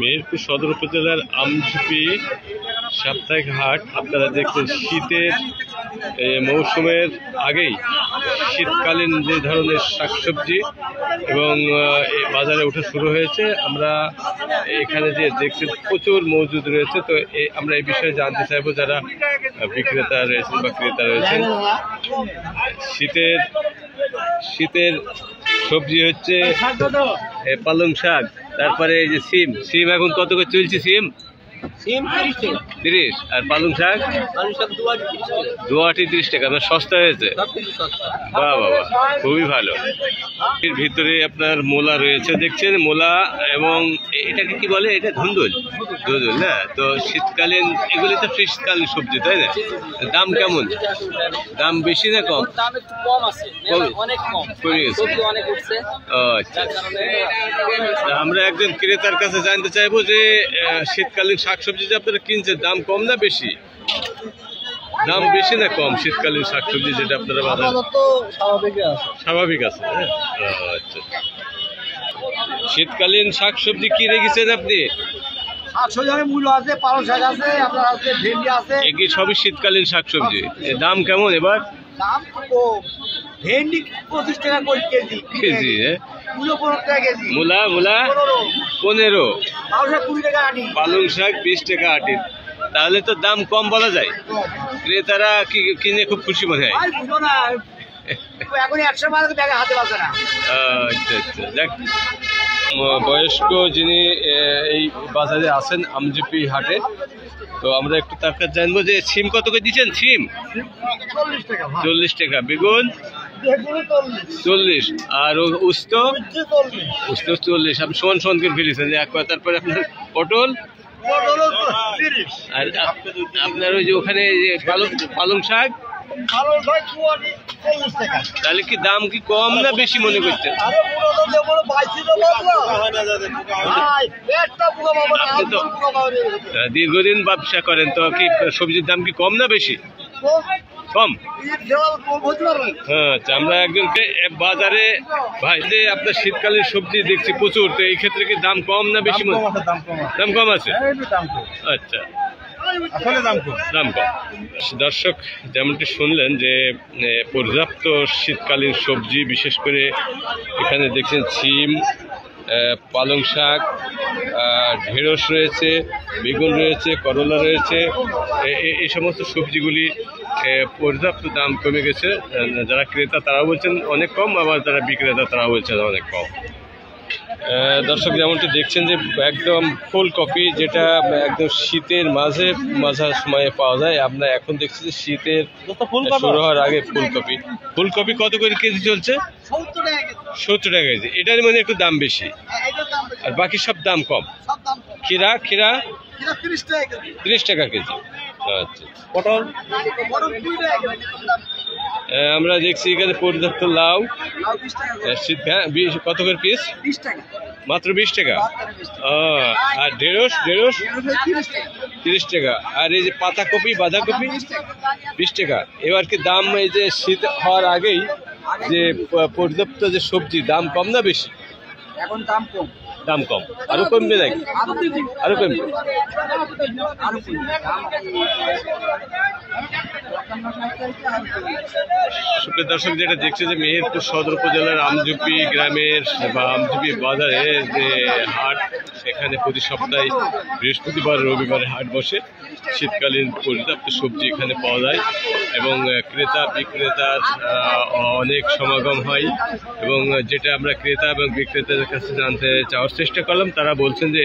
মেহেরপুর সদর উপজেলার আমঝুপি সাপ্তাহিক হাট আপনারা দেখছেন শীতের মৌসুমের আগেই শীতকালীন যে ধরনের শাকসবজি এবং বাজারে ওঠা শুরু হয়েছে। আমরা এখানে যে দেখছেন প্রচুর মজুদ রয়েছে, তো আমরা এই বিষয়ে জানতে চাইবো যারা বিক্রেতা রয়েছেন বা ক্রেতা রয়েছেন। শীতের সবজি হচ্ছে পালং শাক, তারপরে এই যে সিম এখন কত করে চলছে? সিম 30 আর পালং শাক 30 টাকা, মানে সস্তা হয়েছে। বাহ বাবা, খুবই ভালো। এর ভিতরে আপনার মূলা রয়েছে দেখছেন, মূলা এবং এটাকে কি বলে? এটা ধুন্দুল না? তো শীতকালীন এগুলি তো শীতকালীন সবজি, তাই না? দাম কেমন? দাম বেশি না কম? আচ্ছা, আমরা একজন ক্রেতার কাছে জানতে চাইবো যে শীতকালীন শাকসবজি যে আপনারা কিনছেন দাম কম না বেশি? দাম বেশি না কম শীতকালীন শাকসবজি যেটা আপনারা বাজারে? স্বাভাবিক আছে। আচ্ছা, শীতকালীন শাকসবজি কি রেখেছেন আপনি? কি সবই শীতকালীন শাকসবজি। দাম কেমন এবার? ভেন্ডি 25 টাকা করে কেজি, মূলা 15, পালং শাক 20 টাকা আটি। তাহলে তো দাম কম বলা যায়, ক্রেতারা কিনে খুব খুশি মনে হয়। আচ্ছা, দেখ বয়স্ক যিনি এই বাজারে আছেন আমঝুপি হাটে, তো আমরা একটু তার কাছে জানবো যে সিম কত করে দিচ্ছেন? সিম 40 টাকা, বেগুন 40, আর উস্ত 40। আপনি সমান করে ফেলেছেন এক কথা। তারপরে আপনার পটল, আর আপনার ওই যে ওখানে পালং শাক, তাহলে কি দাম কি কম না বেশি মনে করছেন? দীর্ঘদিন ব্যবসা করেন, তো কি সবজির দাম কি কম না বেশি? কম। আচ্ছা, আমরা একজনকে বাজারে ভাই যে আপনার শীতকালীন সবজি দেখছি প্রচুর, তো এই ক্ষেত্রে কি দাম কম না বেশি? দাম কম আছে। আচ্ছা, দাম কম। দর্শক যেমনটি শুনলেন যে পর্যাপ্ত শীতকালীন সবজি, বিশেষ করে এখানে দেখছেন সিম, পালং শাক, ঢেঁড়স রয়েছে, বেগুন রয়েছে, করলা রয়েছে। এই সমস্ত সবজিগুলি পর্যাপ্ত দাম কমে গেছে। যারা ক্রেতা তারাও বলছেন অনেক কম, আবার যারা বিক্রেতা তারাও বলছেন অনেক কম। দর্শক যেমনটি দেখছেন যে একদম ফুলকপি, যেটা একদম শীতের মাঝার সময়ে পাওয়া যায়। আমরা এখন দেখছি যে শীতের শুরু হওয়ার আগে ফুলকপি কত করে কেজি চলছে? 70 টাকা কেজি। এটার মানে একটু দাম বেশি, আর বাকি সব দাম কম। খিরা 30 টাকা কেজি। আচ্ছা, পটল আমরা দেখছি এখানে পর্যাপ্ত লাউ কত করে পিস? মাত্র 20 টাকা। আর ঢেঁড়স 30 টাকা। আর এই যে পাতাকপি, বাঁধাকপি 20 টাকা। এবার কি দাম এই যে শীত হওয়ার আগেই যে পর্যাপ্ত যে সবজি দাম কম না বেশি? এখন দাম কম। আরো কমবে নাকি? আরো কমবে। সুপ্রিয় দর্শক, যেটা দেখছে যে মেহেরপুর সদর উপজেলার আমঝুপি গ্রামের বা আমঝুপি বাজারে যে হাট, সেখানে প্রতি সপ্তাহে বৃহস্পতিবার রবিবারে হাট বসে। শীতকালীন পর্যাপ্ত সবজি এখানে পাওয়া যায় এবং ক্রেতা বিক্রেতার অনেক সমাগম হয়। এবং যেটা আমরা ক্রেতা এবং বিক্রেতাদের কাছে জানতে চাওয়ার চেষ্টা করলাম, তারা বলছেন যে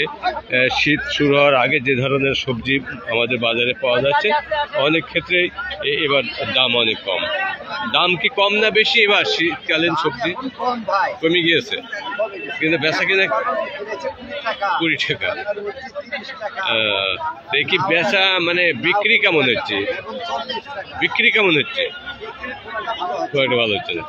শীত শুরু হওয়ার আগে যে ধরনের সবজি আমাদের বাজারে পাওয়া যাচ্ছে, অনেক ক্ষেত্রেই এবার দাম অনেক কম। দাম কি কম না বেশি এবার শীতকালীন সবজি? কমে গিয়েছে, কিন্তু বেচা কিনা 20 টাকা। দেখি বেচা মানে বিক্রি কেমন হচ্ছে? খুব একটা ভালো হচ্ছে না।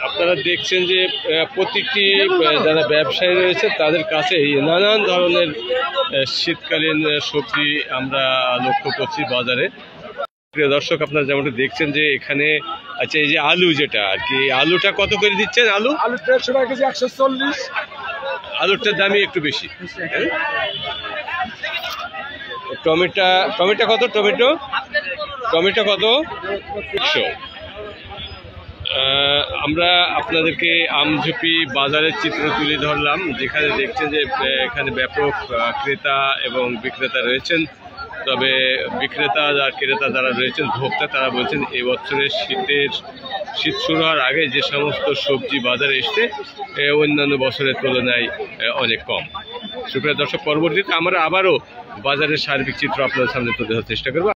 আপনারা দেখছেন যে প্রতিটি যারা ব্যবসায়ী রয়েছে তাদের কাছেই নানান ধরনের শীতকালীন সবজি আমরা লক্ষ্য করছি বাজারে। প্রিয় দর্শক, আপনারা যেমনটা দেখছেন যে এখানে আচ্ছা এই যে আলু যেটা আর কি, আলুটা কত করে দিচ্ছেন? আলু 150 টাকা কেজি, 140। আলুরটার দামই একটু বেশি। টমেটো কত? টমেটো কত? 100। আমরা আপনাদেরকে আমঝুপি বাজারের চিত্র তুলে ধরলাম, যেখানে দেখছেন যে এখানে ব্যাপক ক্রেতা এবং বিক্রেতা রয়েছেন। তবে বিক্রেতা আর ক্রেতা যারা রয়েছেন, ভোক্তা, তারা বলছেন এবছরের শীত শুরু হওয়ার আগে যে সমস্ত সবজি বাজারে এসছে অন্যান্য বছরের তুলনায় অনেক কম। সুপ্রিয় দর্শক, পরবর্তীতে আমরা আবারও বাজারের সার্বিক চিত্র আপনাদের সামনে তুলে ধরার চেষ্টা করব।